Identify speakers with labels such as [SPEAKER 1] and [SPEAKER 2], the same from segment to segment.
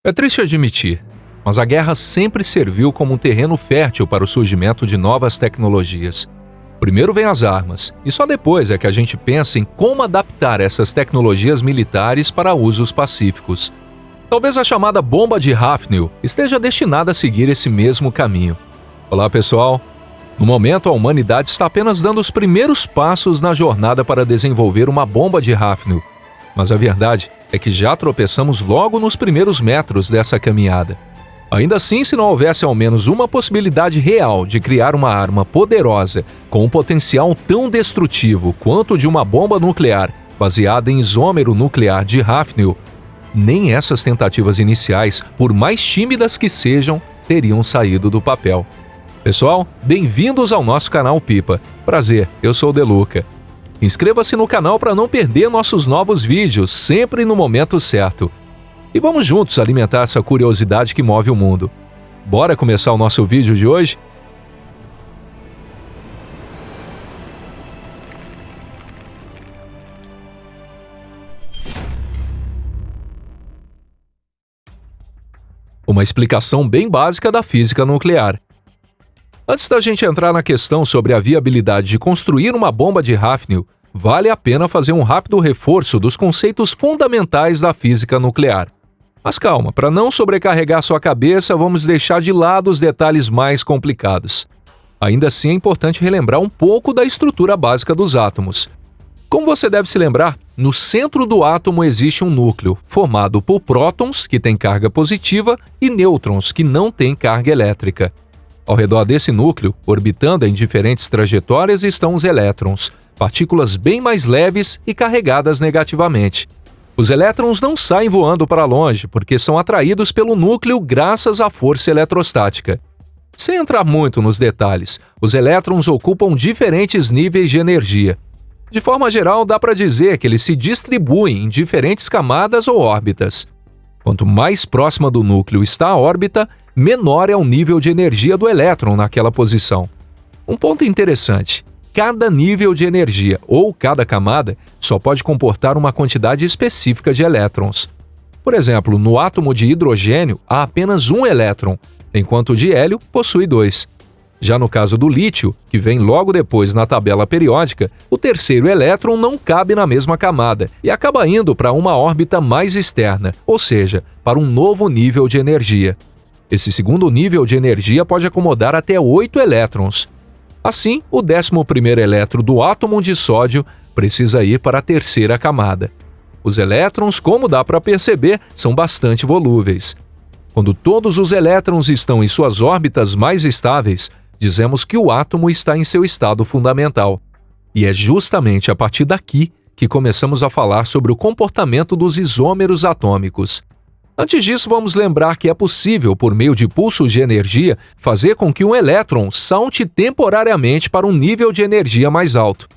[SPEAKER 1] É triste admitir, mas a guerra sempre serviu como um terreno fértil para o surgimento de novas tecnologias. Primeiro vem as armas, e só depois é que a gente pensa em como adaptar essas tecnologias militares para usos pacíficos. Talvez a chamada bomba de Hafnil esteja destinada a seguir esse mesmo caminho. Olá, pessoal! No momento, a humanidade está apenas dando os primeiros passos na jornada para desenvolver uma bomba de Hafnil. Mas a verdade é que já tropeçamos logo nos primeiros metros dessa caminhada. Ainda assim, se não houvesse ao menos uma possibilidade real de criar uma arma poderosa com um potencial tão destrutivo quanto de uma bomba nuclear baseada em isômero nuclear de Hafnil, nem essas tentativas iniciais, por mais tímidas que sejam, teriam saído do papel. Pessoal, bem-vindos ao nosso canal Pipa. Prazer, eu sou o Deluca. Inscreva-se no canal para não perder nossos novos vídeos, sempre no momento certo. E vamos juntos alimentar essa curiosidade que move o mundo. Bora começar o nosso vídeo de hoje? Uma explicação bem básica da física nuclear. Antes da gente entrar na questão sobre a viabilidade de construir uma bomba de Hafnil, vale a pena fazer um rápido reforço dos conceitos fundamentais da física nuclear. Mas calma, para não sobrecarregar sua cabeça, vamos deixar de lado os detalhes mais complicados. Ainda assim, é importante relembrar um pouco da estrutura básica dos átomos. Como você deve se lembrar, no centro do átomo existe um núcleo, formado por prótons, que têm carga positiva, e nêutrons, que não têm carga elétrica. Ao redor desse núcleo, orbitando em diferentes trajetórias, estão os elétrons, partículas bem mais leves e carregadas negativamente. Os elétrons não saem voando para longe, porque são atraídos pelo núcleo graças à força eletrostática. Sem entrar muito nos detalhes, os elétrons ocupam diferentes níveis de energia. De forma geral, dá para dizer que eles se distribuem em diferentes camadas ou órbitas. Quanto mais próxima do núcleo está a órbita, menor é o nível de energia do elétron naquela posição. Um ponto interessante: cada nível de energia, ou cada camada, só pode comportar uma quantidade específica de elétrons. Por exemplo, no átomo de hidrogênio há apenas um elétron, enquanto o de hélio possui 2. Já no caso do lítio, que vem logo depois na tabela periódica, o terceiro elétron não cabe na mesma camada e acaba indo para uma órbita mais externa, ou seja, para um novo nível de energia. Esse segundo nível de energia pode acomodar até 8 elétrons. Assim, o 11º elétron do átomo de sódio precisa ir para a terceira camada. Os elétrons, como dá para perceber, são bastante volúveis. Quando todos os elétrons estão em suas órbitas mais estáveis, dizemos que o átomo está em seu estado fundamental. E é justamente a partir daqui que começamos a falar sobre o comportamento dos isômeros atômicos. Antes disso, vamos lembrar que é possível, por meio de pulsos de energia, fazer com que um elétron salte temporariamente para um nível de energia mais alto.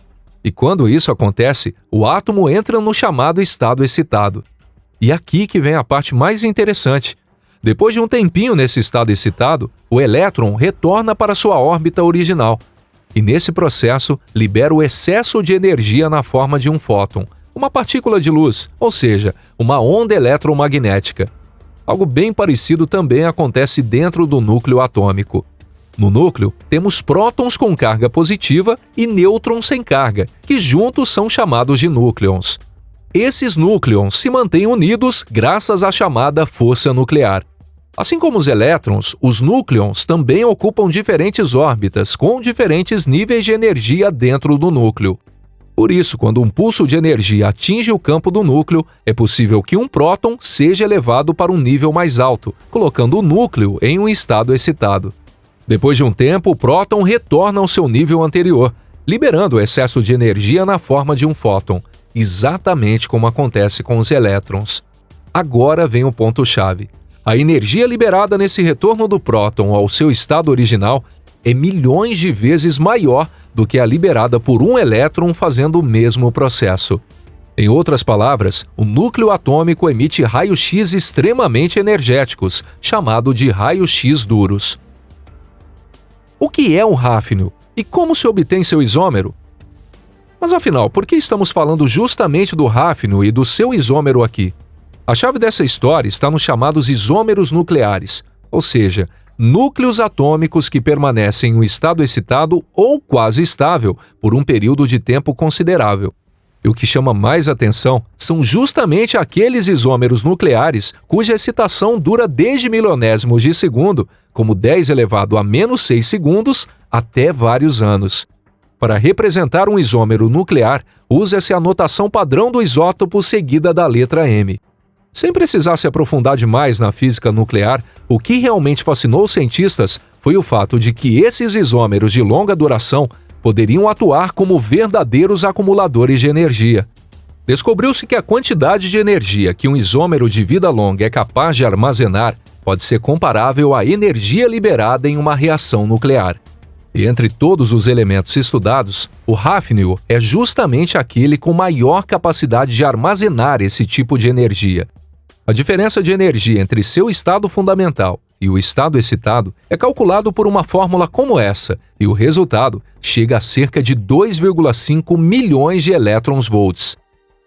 [SPEAKER 1] E quando isso acontece, o átomo entra no chamado estado excitado. E aqui que vem a parte mais interessante. Depois de um tempinho nesse estado excitado, o elétron retorna para sua órbita original. E nesse processo, libera o excesso de energia na forma de um fóton, uma partícula de luz, ou seja, uma onda eletromagnética. Algo bem parecido também acontece dentro do núcleo atômico. No núcleo, temos prótons com carga positiva e nêutrons sem carga, que juntos são chamados de núcleons. Esses núcleons se mantêm unidos graças à chamada força nuclear. Assim como os elétrons, os núcleons também ocupam diferentes órbitas, com diferentes níveis de energia dentro do núcleo. Por isso, quando um pulso de energia atinge o campo do núcleo, é possível que um próton seja elevado para um nível mais alto, colocando o núcleo em um estado excitado. Depois de um tempo, o próton retorna ao seu nível anterior, liberando o excesso de energia na forma de um fóton, exatamente como acontece com os elétrons. Agora vem o ponto-chave. A energia liberada nesse retorno do próton ao seu estado original é milhões de vezes maior do que a liberada por um elétron fazendo o mesmo processo. Em outras palavras, o núcleo atômico emite raios-x extremamente energéticos, chamado de raios-x duros. O que é um Hafnil e como se obtém seu isômero? Mas afinal, por que estamos falando justamente do Hafnil e do seu isômero aqui? A chave dessa história está nos chamados isômeros nucleares, ou seja, núcleos atômicos que permanecem em um estado excitado ou quase estável por um período de tempo considerável. E o que chama mais atenção são justamente aqueles isômeros nucleares cuja excitação dura desde milionésimos de segundo, como 10 elevado a menos 6 segundos, até vários anos. Para representar um isômero nuclear, usa-se a notação padrão do isótopo seguida da letra M. Sem precisar se aprofundar demais na física nuclear, o que realmente fascinou os cientistas foi o fato de que esses isômeros de longa duração poderiam atuar como verdadeiros acumuladores de energia. Descobriu-se que a quantidade de energia que um isômero de vida longa é capaz de armazenar pode ser comparável à energia liberada em uma reação nuclear. E entre todos os elementos estudados, o hafnio é justamente aquele com maior capacidade de armazenar esse tipo de energia. A diferença de energia entre seu estado fundamental e o estado excitado é calculado por uma fórmula como essa, e o resultado chega a cerca de 2,5 milhões de elétrons-volts.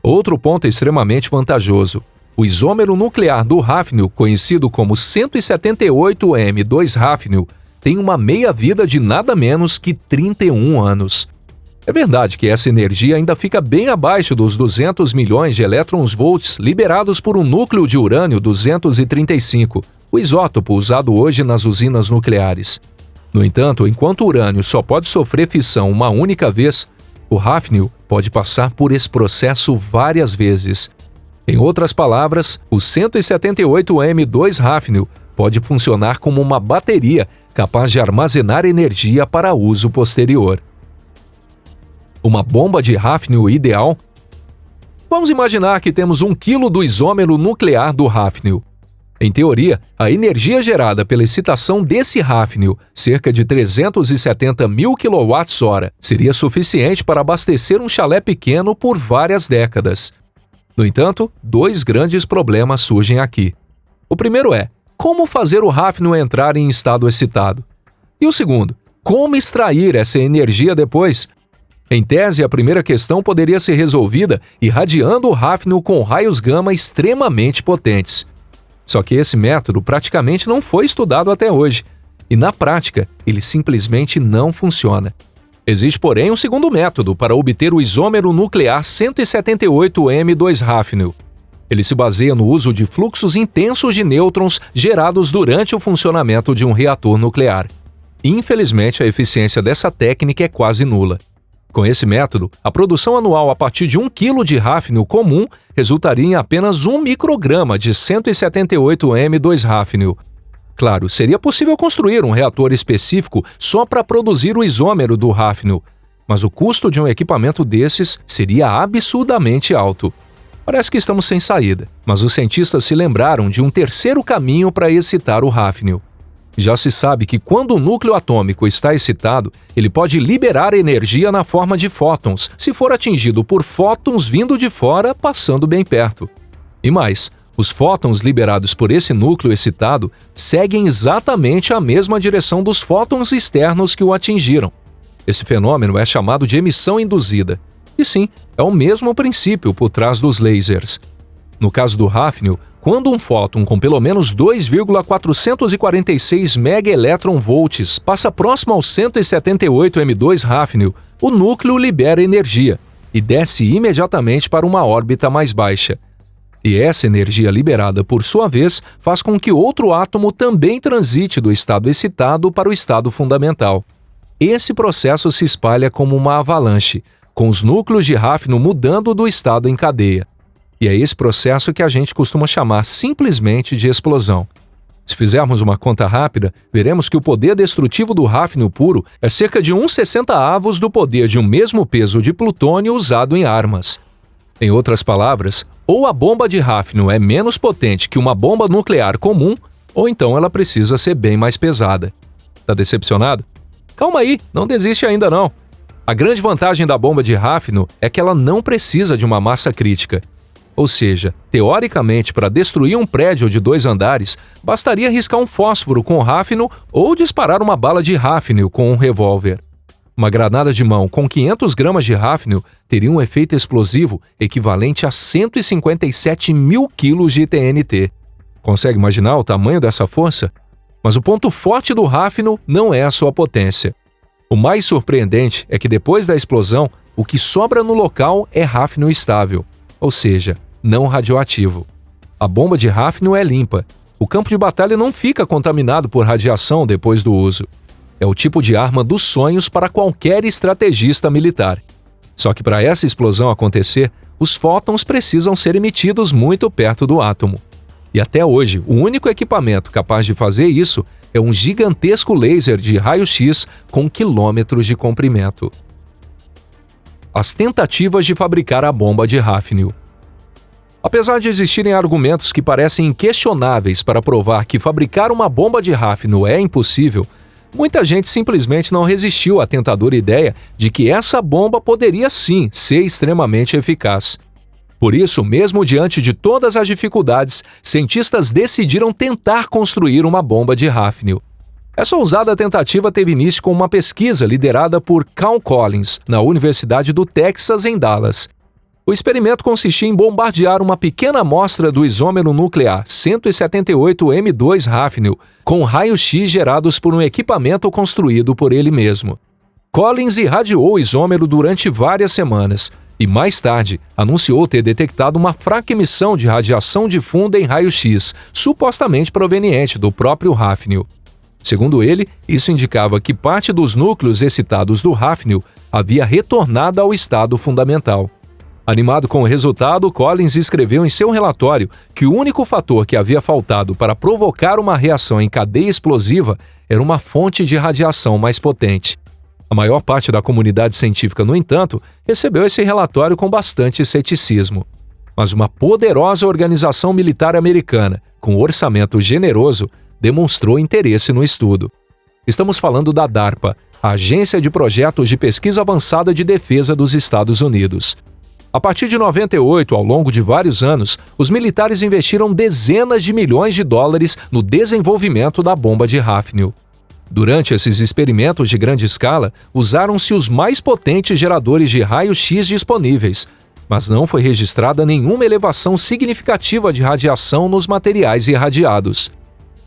[SPEAKER 1] Outro ponto extremamente vantajoso: o isômero nuclear do hafnio, conhecido como 178M2-hafnio, tem uma meia-vida de nada menos que 31 anos. É verdade que essa energia ainda fica bem abaixo dos 200 milhões de elétrons-volts liberados por um núcleo de urânio-235, o isótopo usado hoje nas usinas nucleares. No entanto, enquanto o urânio só pode sofrer fissão uma única vez, o hafnio pode passar por esse processo várias vezes. Em outras palavras, o 178M2-hafnio pode funcionar como uma bateria capaz de armazenar energia para uso posterior. Uma bomba de hafnio ideal? Vamos imaginar que temos 1 quilo do isômero nuclear do hafnio. Em teoria, a energia gerada pela excitação desse hafnio, cerca de 370 mil kWh, seria suficiente para abastecer um chalé pequeno por várias décadas. No entanto, 2 grandes problemas surgem aqui. O primeiro é, como fazer o hafnio entrar em estado excitado? E o segundo, como extrair essa energia depois? Em tese, a primeira questão poderia ser resolvida irradiando o hafnio com raios gama extremamente potentes. Só que esse método praticamente não foi estudado até hoje, e na prática, ele simplesmente não funciona. Existe, porém, um segundo método para obter o isômero nuclear 178M2-hafnio. Ele se baseia no uso de fluxos intensos de nêutrons gerados durante o funcionamento de um reator nuclear. Infelizmente, a eficiência dessa técnica é quase nula. Com esse método, a produção anual a partir de 1 kg de hafnio comum resultaria em apenas 1 micrograma de 178M2-hafnio. Claro, seria possível construir um reator específico só para produzir o isômero do hafnio, mas o custo de um equipamento desses seria absurdamente alto. Parece que estamos sem saída, mas os cientistas se lembraram de um terceiro caminho para excitar o hafnio. Já se sabe que quando o núcleo atômico está excitado, ele pode liberar energia na forma de fótons, se for atingido por fótons vindo de fora, passando bem perto. E mais, os fótons liberados por esse núcleo excitado seguem exatamente a mesma direção dos fótons externos que o atingiram. Esse fenômeno é chamado de emissão induzida. E sim, é o mesmo princípio por trás dos lasers. No caso do hafnio, quando um fóton com pelo menos 2,446 megaelectronvolts passa próximo ao 178M2-hafnio, o núcleo libera energia e desce imediatamente para uma órbita mais baixa. E essa energia liberada, por sua vez, faz com que outro átomo também transite do estado excitado para o estado fundamental. Esse processo se espalha como uma avalanche, com os núcleos de hafnio mudando do estado em cadeia. E é esse processo que a gente costuma chamar simplesmente de explosão. Se fizermos uma conta rápida, veremos que o poder destrutivo do hafnio puro é cerca de 1/60 do poder de um mesmo peso de plutônio usado em armas. Em outras palavras, ou a bomba de hafnio é menos potente que uma bomba nuclear comum, ou então ela precisa ser bem mais pesada. Tá decepcionado? Calma aí, não desiste ainda não. A grande vantagem da bomba de hafnio é que ela não precisa de uma massa crítica. Ou seja, teoricamente, para destruir um prédio de 2 andares, bastaria riscar um fósforo com hafnio ou disparar uma bala de hafnio com um revólver. Uma granada de mão com 500 gramas de hafnio teria um efeito explosivo equivalente a 157 mil quilos de TNT. Consegue imaginar o tamanho dessa força? Mas o ponto forte do hafnio não é a sua potência. O mais surpreendente é que depois da explosão, o que sobra no local é hafnio estável, ou seja, não radioativo. A bomba de hafnio é limpa. O campo de batalha não fica contaminado por radiação depois do uso. É o tipo de arma dos sonhos para qualquer estrategista militar. Só que para essa explosão acontecer, os fótons precisam ser emitidos muito perto do átomo. E até hoje, o único equipamento capaz de fazer isso é um gigantesco laser de raio-x com quilômetros de comprimento. As tentativas de fabricar a bomba de hafnio. Apesar de existirem argumentos que parecem inquestionáveis para provar que fabricar uma bomba de hafnio é impossível, muita gente simplesmente não resistiu à tentadora ideia de que essa bomba poderia sim ser extremamente eficaz. Por isso, mesmo diante de todas as dificuldades, cientistas decidiram tentar construir uma bomba de hafnio. Essa ousada tentativa teve início com uma pesquisa liderada por Cal Collins, na Universidade do Texas, em Dallas. O experimento consistia em bombardear uma pequena amostra do isômero nuclear 178M2 hafnio com raios-x gerados por um equipamento construído por ele mesmo. Collins irradiou o isômero durante várias semanas e, mais tarde, anunciou ter detectado uma fraca emissão de radiação difunda em raio-x, supostamente proveniente do próprio hafnio. Segundo ele, isso indicava que parte dos núcleos excitados do hafnio havia retornado ao estado fundamental. Animado com o resultado, Collins escreveu em seu relatório que o único fator que havia faltado para provocar uma reação em cadeia explosiva era uma fonte de radiação mais potente. A maior parte da comunidade científica, no entanto, recebeu esse relatório com bastante ceticismo. Mas uma poderosa organização militar americana, com orçamento generoso, demonstrou interesse no estudo. Estamos falando da DARPA, a Agência de Projetos de Pesquisa Avançada de Defesa dos Estados Unidos. A partir de 98, ao longo de vários anos, os militares investiram dezenas de milhões de dólares no desenvolvimento da bomba de hafnio. Durante esses experimentos de grande escala, usaram-se os mais potentes geradores de raio-x disponíveis, mas não foi registrada nenhuma elevação significativa de radiação nos materiais irradiados.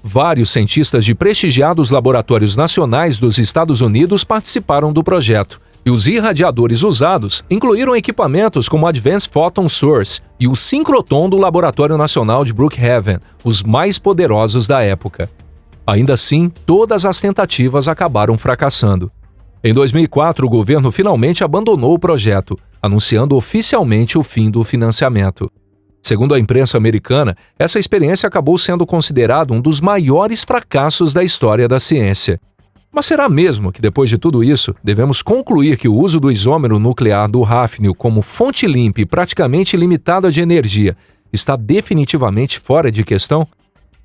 [SPEAKER 1] Vários cientistas de prestigiados laboratórios nacionais dos Estados Unidos participaram do projeto, e os irradiadores usados incluíram equipamentos como o Advanced Photon Source e o Synchrotron do Laboratório Nacional de Brookhaven, os mais poderosos da época. Ainda assim, todas as tentativas acabaram fracassando. Em 2004, o governo finalmente abandonou o projeto, anunciando oficialmente o fim do financiamento. Segundo a imprensa americana, essa experiência acabou sendo considerada um dos maiores fracassos da história da ciência. Mas será mesmo que, depois de tudo isso, devemos concluir que o uso do isômero nuclear do hafnio como fonte limpa e praticamente ilimitada de energia está definitivamente fora de questão?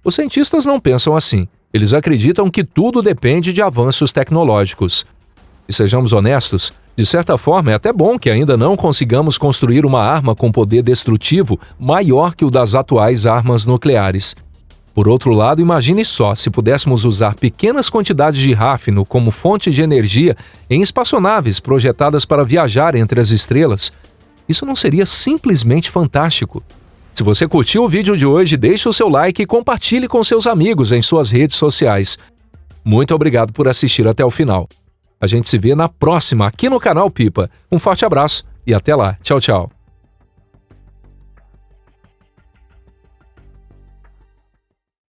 [SPEAKER 1] Os cientistas não pensam assim. Eles acreditam que tudo depende de avanços tecnológicos. E sejamos honestos, de certa forma é até bom que ainda não consigamos construir uma arma com poder destrutivo maior que o das atuais armas nucleares. Por outro lado, imagine só se pudéssemos usar pequenas quantidades de hafnio como fonte de energia em espaçonaves projetadas para viajar entre as estrelas. Isso não seria simplesmente fantástico? Se você curtiu o vídeo de hoje, deixe o seu like e compartilhe com seus amigos em suas redes sociais. Muito obrigado por assistir até o final. A gente se vê na próxima aqui no canal Pipa. Um forte abraço e até lá. Tchau, tchau.